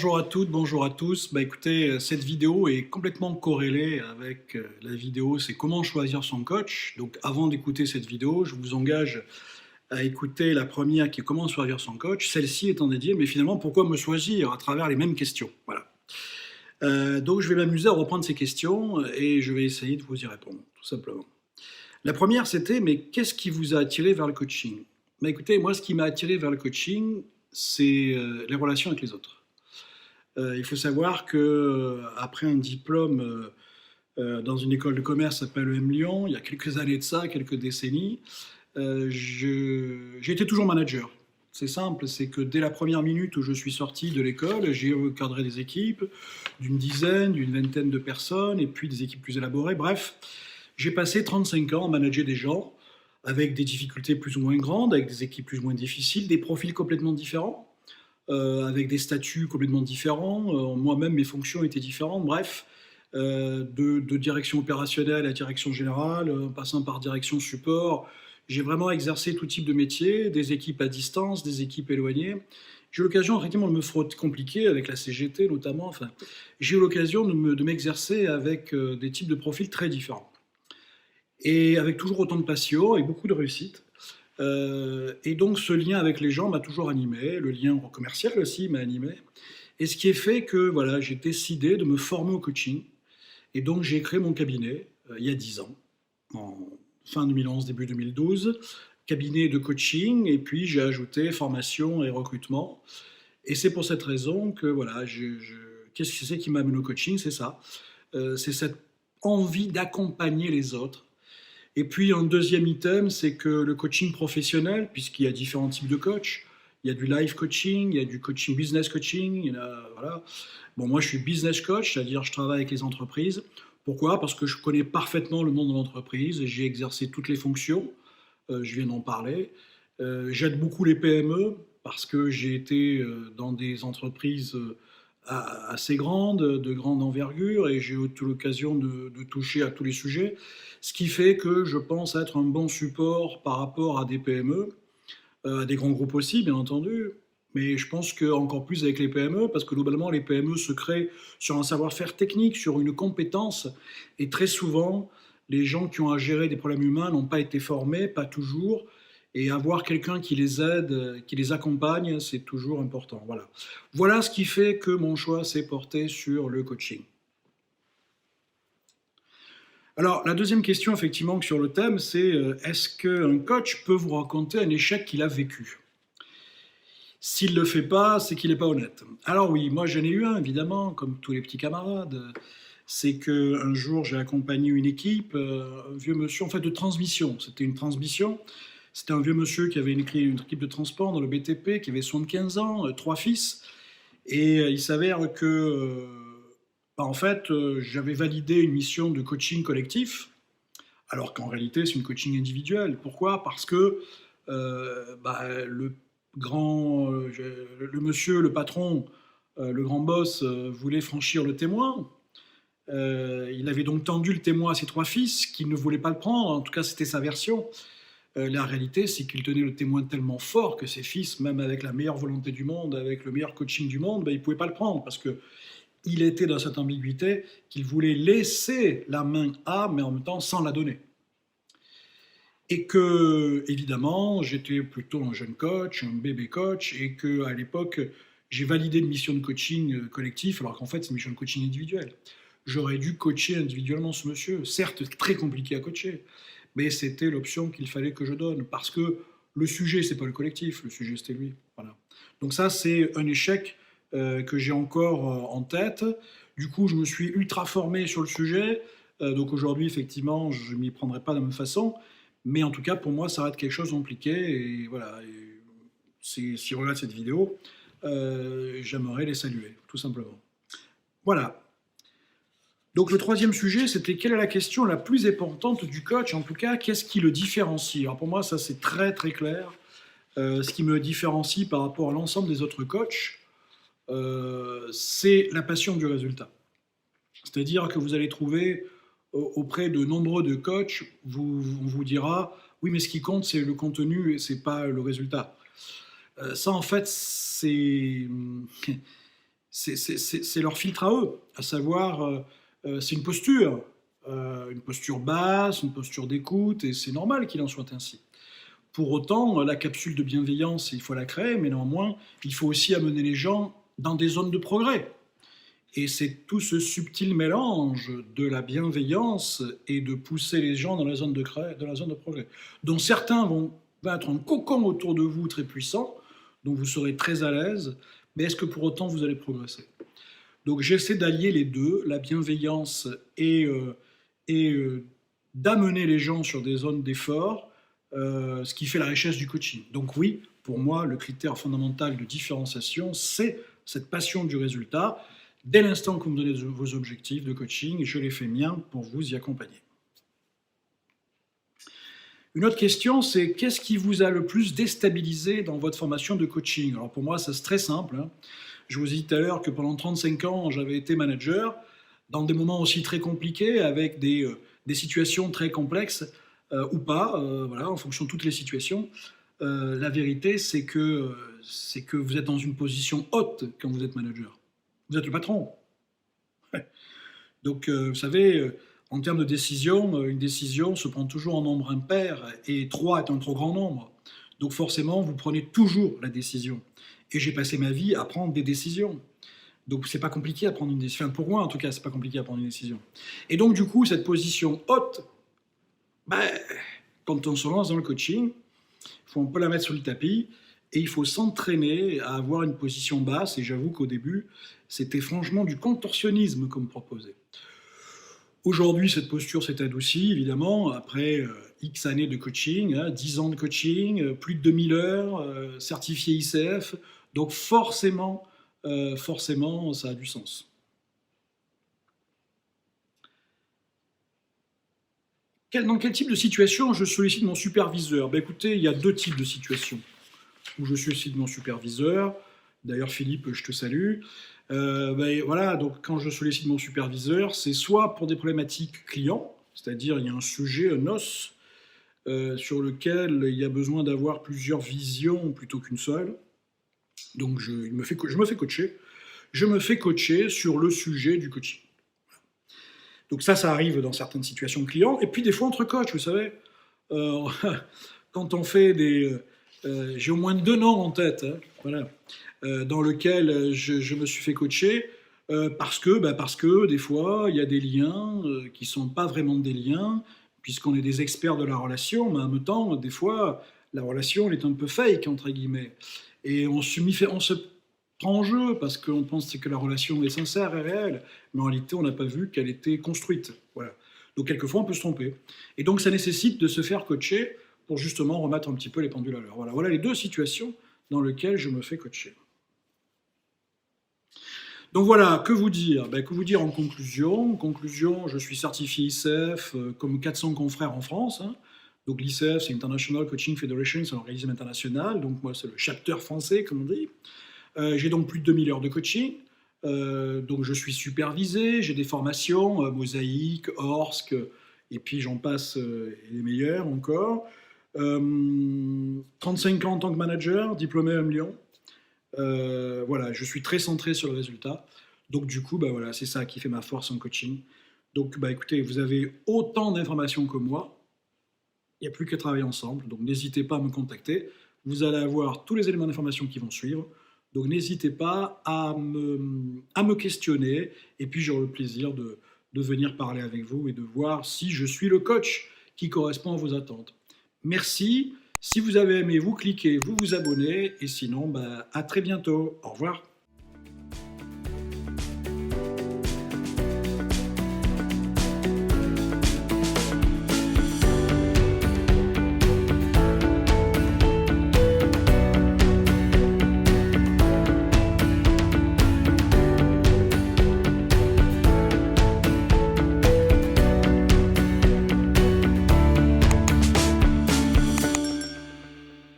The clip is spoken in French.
Bonjour à toutes, bonjour à tous. Écoutez, cette vidéo est complètement corrélée avec la vidéo, c'est comment choisir son coach. Donc avant d'écouter cette vidéo, je vous engage à écouter la première qui est comment choisir son coach. Celle-ci étant dédiée, mais finalement pourquoi me choisir à travers les mêmes questions. Voilà. Donc je vais m'amuser à reprendre ces questions et je vais essayer de vous y répondre, tout simplement. La première c'était, mais qu'est-ce qui vous a attiré vers le coaching? Écoutez, moi ce qui m'a attiré vers le coaching, c'est les relations avec les autres. Il faut savoir que après un diplôme dans une école de commerce qui s'appelle EM Lyon, il y a quelques années de ça, quelques décennies, j'ai été toujours manager. C'est simple, c'est que dès la première minute où je suis sorti de l'école, j'ai encadré des équipes d'une dizaine, d'une vingtaine de personnes, et puis des équipes plus élaborées. Bref, j'ai passé 35 ans à manager des gens avec des difficultés plus ou moins grandes, avec des équipes plus ou moins difficiles, des profils complètement différents, avec des statuts complètement différents. Moi-même, mes fonctions étaient différentes. Bref, de direction opérationnelle à direction générale, en passant par direction support. J'ai vraiment exercé tout type de métier, des équipes à distance, des équipes éloignées. J'ai eu l'occasion effectivement de me frotter compliqué avec la CGT notamment. Enfin, j'ai eu l'occasion de m'exercer avec des types de profils très différents. Et avec toujours autant de passion et beaucoup de réussite. Et donc ce lien avec les gens m'a toujours animé, le lien commercial aussi m'a animé. Et ce qui est fait que voilà, j'ai décidé de me former au coaching. Et donc j'ai créé mon cabinet il y a 10 ans, en fin 2011, début 2012, cabinet de coaching, et puis j'ai ajouté formation et recrutement. Et c'est pour cette raison que voilà, qu'est-ce que c'est qui m'amène au coaching? C'est ça. C'est cette envie d'accompagner les autres. Et puis un deuxième item, c'est que le coaching professionnel, puisqu'il y a différents types de coach, il y a du life coaching, il y a du coaching business coaching, il y en a, voilà. Bon, moi je suis business coach, c'est-à-dire je travaille avec les entreprises. Pourquoi? Parce que je connais parfaitement le monde de l'entreprise, j'ai exercé toutes les fonctions, je viens d'en parler. J'aide beaucoup les PME parce que j'ai été dans des entreprises assez grandes, de grande envergure, et j'ai eu l'occasion de toucher à tous les sujets, ce qui fait que je pense être un bon support par rapport à des PME, à des grands groupes aussi, bien entendu, mais je pense qu'encore plus avec les PME, parce que globalement, les PME se créent sur un savoir-faire technique, sur une compétence, et très souvent, les gens qui ont à gérer des problèmes humains n'ont pas été formés, pas toujours, et avoir quelqu'un qui les aide, qui les accompagne, c'est toujours important. Voilà. Voilà ce qui fait que mon choix s'est porté sur le coaching. Alors, la deuxième question, effectivement, sur le thème, c'est est-ce qu'un coach peut vous raconter un échec qu'il a vécu? S'il ne le fait pas, c'est qu'il n'est pas honnête. Alors oui, moi j'en ai eu un, évidemment, comme tous les petits camarades. C'est qu'un jour, j'ai accompagné une équipe, un vieux monsieur, en fait, de transmission. C'était une transmission. C'était un vieux monsieur qui avait créé une équipe de transport dans le BTP, qui avait 75 ans, trois fils. Et il s'avère que, en fait, j'avais validé une mission de coaching collectif, alors qu'en réalité, c'est une coaching individuelle. Pourquoi? Parce que le grand, le monsieur, le patron, le grand boss voulait franchir le témoin. Il avait donc tendu le témoin à ses trois fils qui ne voulaient pas le prendre. En tout cas, c'était sa version. La réalité, c'est qu'il tenait le témoin tellement fort que ses fils, même avec la meilleure volonté du monde, avec le meilleur coaching du monde, ils ne pouvaient pas le prendre parce qu'il était dans cette ambiguïté qu'il voulait laisser la main à, mais en même temps sans la donner. Et que, évidemment, j'étais plutôt un jeune coach, un bébé coach, et qu'à l'époque, j'ai validé une mission de coaching collectif, alors qu'en fait, c'est une mission de coaching individuelle. J'aurais dû coacher individuellement ce monsieur, certes très compliqué à coacher, mais c'était l'option qu'il fallait que je donne, parce que le sujet, c'est pas le collectif, le sujet, c'était lui. Voilà. Donc ça, c'est un échec que j'ai encore en tête. Du coup, je me suis ultra formé sur le sujet, donc aujourd'hui, effectivement, je ne m'y prendrai pas de la même façon, mais en tout cas, pour moi, ça reste quelque chose de compliqué. Et voilà, s'ils regardent cette vidéo, j'aimerais les saluer, tout simplement. Voilà. Donc le troisième sujet, c'était quelle est la question la plus importante du coach? En tout cas, qu'est-ce qui le différencie? Alors pour moi, ça c'est très très clair. Ce qui me différencie par rapport à l'ensemble des autres coachs, c'est la passion du résultat. C'est-à-dire que vous allez trouver auprès de nombreux de coachs, on vous dira oui, mais ce qui compte, c'est le contenu et c'est pas le résultat. Ça, en fait, c'est leur filtre à eux, à savoir, c'est une posture basse, une posture d'écoute, et c'est normal qu'il en soit ainsi. Pour autant, la capsule de bienveillance, il faut la créer, mais néanmoins, il faut aussi amener les gens dans des zones de progrès. Et c'est tout ce subtil mélange de la bienveillance et de pousser les gens dans la zone dans la zone de progrès, dont certains vont être un cocon autour de vous très puissant, dont vous serez très à l'aise, mais est-ce que pour autant vous allez progresser? Donc j'essaie d'allier les deux, la bienveillance et d'amener les gens sur des zones d'effort, ce qui fait la richesse du coaching. Donc oui, pour moi, le critère fondamental de différenciation, c'est cette passion du résultat. Dès l'instant que vous me donnez vos objectifs de coaching, je les fais miens pour vous y accompagner. Une autre question, c'est qu'est-ce qui vous a le plus déstabilisé dans votre formation de coaching? Alors pour moi, c'est très simple, hein. Je vous ai dit tout à l'heure que pendant 35 ans, j'avais été manager, dans des moments aussi très compliqués, avec des situations très complexes, ou pas, voilà, en fonction de toutes les situations. La vérité, c'est que vous êtes dans une position haute quand vous êtes manager. Vous êtes le patron. Donc, vous savez, en termes de décision, une décision se prend toujours en nombre impair, et 3 est un trop grand nombre. Donc forcément, vous prenez toujours la décision. Et j'ai passé ma vie à prendre des décisions. Donc c'est pas compliqué à prendre une décision. Enfin, pour moi, en tout cas, c'est pas compliqué à prendre une décision. Et donc, du coup, cette position haute, ben, quand on se lance dans le coaching, il faut un peu la mettre sur le tapis, et il faut s'entraîner à avoir une position basse. Et j'avoue qu'au début, c'était franchement du contorsionnisme comme proposé. Aujourd'hui, cette posture s'est adoucie, évidemment, après X années de coaching, hein, 10 ans de coaching, plus de 2000 heures, certifié ICF. Donc forcément, ça a du sens. Dans quel type de situation je sollicite mon superviseur? Ben écoutez, il y a 2 types de situations où je sollicite mon superviseur. D'ailleurs, Philippe, je te salue. Ben voilà, donc quand je sollicite mon superviseur, c'est soit pour des problématiques clients, c'est-à-dire il y a un sujet, un os, sur lequel il y a besoin d'avoir plusieurs visions plutôt qu'une seule. Donc je me fais coacher. Je me fais coacher sur le sujet du coaching. Donc ça arrive dans certaines situations clients. Et puis des fois entre coachs, vous savez. Euh, quand on fait des... j'ai au moins 2 noms en tête, hein, voilà, dans lequel je me suis fait coacher, parce que des fois, il y a des liens qui ne sont pas vraiment des liens, puisqu'on est des experts de la relation, mais en même temps, des fois, la relation elle est un peu fake, entre guillemets. Et on se prend en jeu parce qu'on pense que la relation est sincère et réelle, mais en réalité, on n'a pas vu qu'elle était construite. Voilà. Donc, quelquefois, on peut se tromper. Et donc, ça nécessite de se faire coacher pour justement remettre un petit peu les pendules à l'heure. Voilà les 2 situations dans lesquelles je me fais coacher. Donc voilà, que vous dire? Que vous dire en conclusion? En conclusion, je suis certifié ICF comme 400 confrères en France, hein. Donc l'ICF, c'est International Coaching Federation, c'est un organisme international. Donc moi, c'est le chapter français, comme on dit. J'ai donc plus de 2000 heures de coaching. Donc je suis supervisé, j'ai des formations, Mosaïque, Orsk, et puis j'en passe les meilleurs encore. 35 ans en tant que manager, diplômé à Lyon. Voilà, je suis très centré sur le résultat. Donc du coup, voilà, c'est ça qui fait ma force en coaching. Donc écoutez, vous avez autant d'informations que moi. Il n'y a plus qu'à travailler ensemble. Donc n'hésitez pas à me contacter. Vous allez avoir tous les éléments d'information qui vont suivre. Donc n'hésitez pas à me questionner. Et puis j'aurai le plaisir de venir parler avec vous et de voir si je suis le coach qui correspond à vos attentes. Merci. Si vous avez aimé, vous cliquez, vous vous abonnez. Et sinon, à très bientôt. Au revoir.